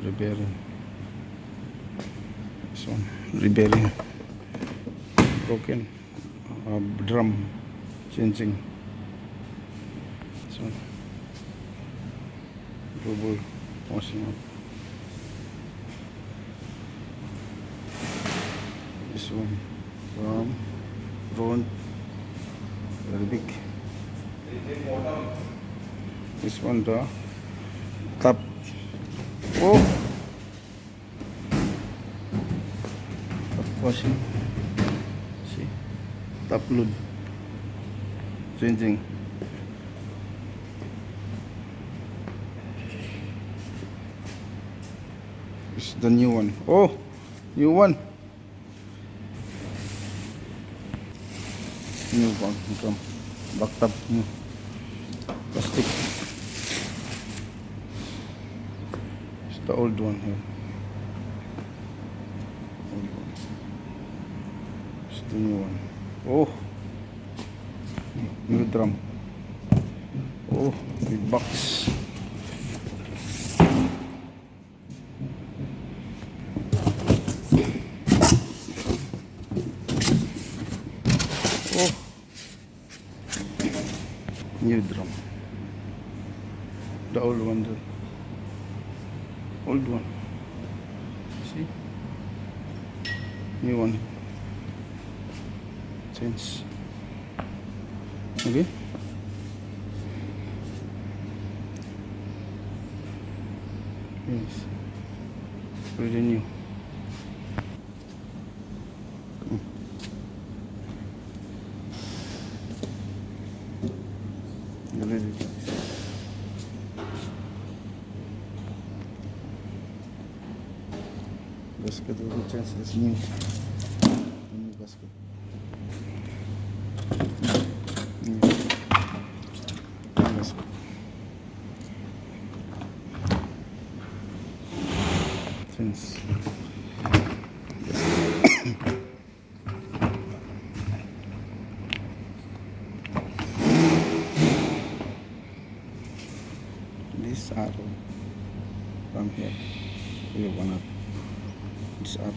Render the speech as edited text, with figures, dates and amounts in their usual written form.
repairing. This one repairing, broken drum changing. This one double washing up. This one from round, very big. This one the top. Oh, top washing. See, top load changing. This is the new one. Oh, new one. New one from bathtub, new plastic. It's the old one here. Old one. It's the new one. Oh, new drum. Oh, big box. Oh, new drum. The old one, the old one. See, new one. Change. Okay. Yes. Pretty new. Ready, guys. Basket will be changed. This new basket. New basket. Change. This arrow from here, we want this arrow.